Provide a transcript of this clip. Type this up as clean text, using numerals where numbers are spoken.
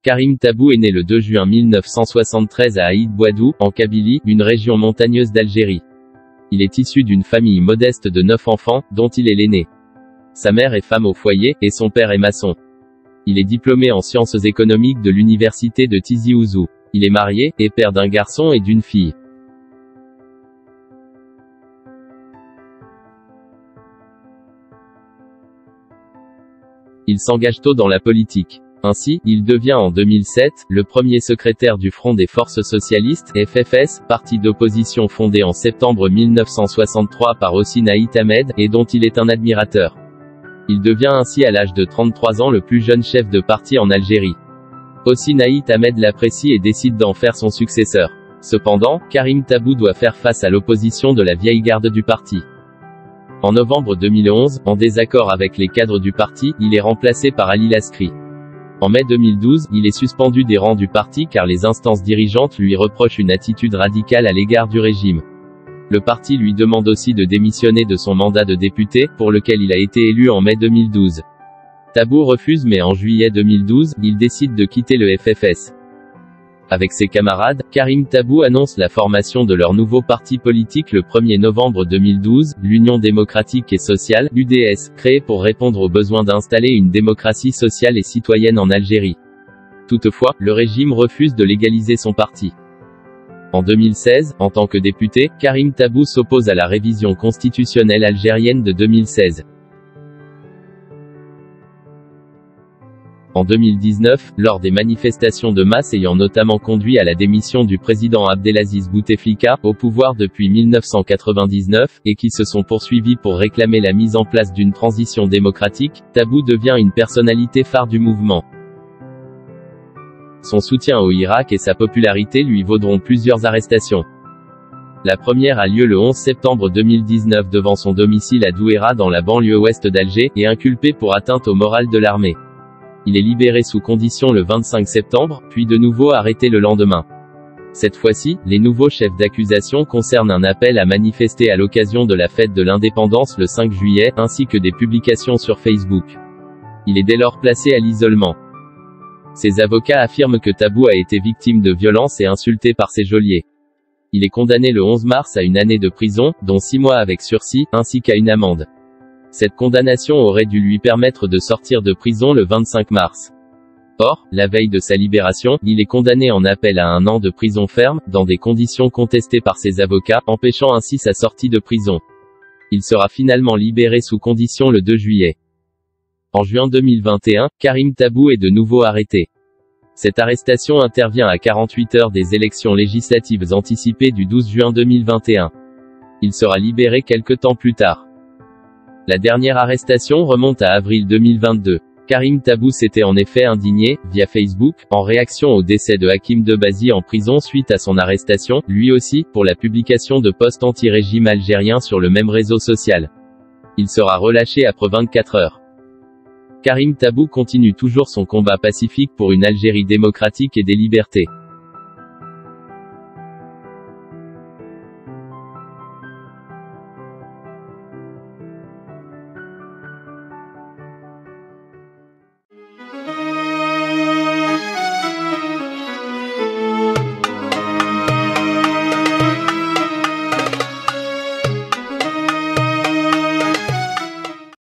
Karim Tabou est né le 2 juin 1973 à Aït Bouadou, en Kabylie, une région montagneuse d'Algérie. Il est issu d'une famille modeste de 9 enfants, dont il est l'aîné. Sa mère est femme au foyer, et son père est maçon. Il est diplômé en sciences économiques de l'université de Tizi Ouzou. Il est marié, et père d'un garçon et d'une fille. Il s'engage tôt dans la politique. Ainsi, il devient en 2007, le premier secrétaire du Front des Forces Socialistes, FFS, parti d'opposition fondé en septembre 1963 par Hossein Ait Ahmed, et dont il est un admirateur. Il devient ainsi à l'âge de 33 ans le plus jeune chef de parti en Algérie. Hossein Ait Ahmed l'apprécie et décide d'en faire son successeur. Cependant, Karim Tabou doit faire face à l'opposition de la vieille garde du parti. En novembre 2011, en désaccord avec les cadres du parti, il est remplacé par Ali Laskri. En mai 2012, il est suspendu des rangs du parti car les instances dirigeantes lui reprochent une attitude radicale à l'égard du régime. Le parti lui demande aussi de démissionner de son mandat de député, pour lequel il a été élu en mai 2012. Tabou refuse mais en juillet 2012, il décide de quitter le FFS. Avec ses camarades, Karim Tabou annonce la formation de leur nouveau parti politique le 1er novembre 2012, l'Union démocratique et sociale, UDS, créé pour répondre aux besoins d'installer une démocratie sociale et citoyenne en Algérie. Toutefois, le régime refuse de légaliser son parti. En 2016, en tant que député, Karim Tabou s'oppose à la révision constitutionnelle algérienne de 2016. En 2019, lors des manifestations de masse ayant notamment conduit à la démission du président Abdelaziz Bouteflika, au pouvoir depuis 1999, et qui se sont poursuivies pour réclamer la mise en place d'une transition démocratique, Tabou devient une personnalité phare du mouvement. Son soutien au Irak et sa popularité lui vaudront plusieurs arrestations. La première a lieu le 11 septembre 2019 devant son domicile à Douéra dans la banlieue ouest d'Alger, et inculpé pour atteinte au moral de l'armée. Il est libéré sous condition le 25 septembre, puis de nouveau arrêté le lendemain. Cette fois-ci, les nouveaux chefs d'accusation concernent un appel à manifester à l'occasion de la fête de l'indépendance le 5 juillet, ainsi que des publications sur Facebook. Il est dès lors placé à l'isolement. Ses avocats affirment que Tabou a été victime de violences et insulté par ses geôliers. Il est condamné le 11 mars à une année de prison, dont 6 mois avec sursis, ainsi qu'à une amende. Cette condamnation aurait dû lui permettre de sortir de prison le 25 mars. Or, la veille de sa libération, il est condamné en appel à 1 an de prison ferme, dans des conditions contestées par ses avocats, empêchant ainsi sa sortie de prison. Il sera finalement libéré sous condition le 2 juillet. En juin 2021, Karim Tabou est de nouveau arrêté. Cette arrestation intervient à 48 heures des élections législatives anticipées du 12 juin 2021. Il sera libéré quelque temps plus tard. La dernière arrestation remonte à avril 2022. Karim Tabou s'était en effet indigné, via Facebook, en réaction au décès de Hakim Debazi en prison suite à son arrestation, lui aussi, pour la publication de posts anti-régime algérien sur le même réseau social. Il sera relâché après 24 heures. Karim Tabou continue toujours son combat pacifique pour une Algérie démocratique et des libertés.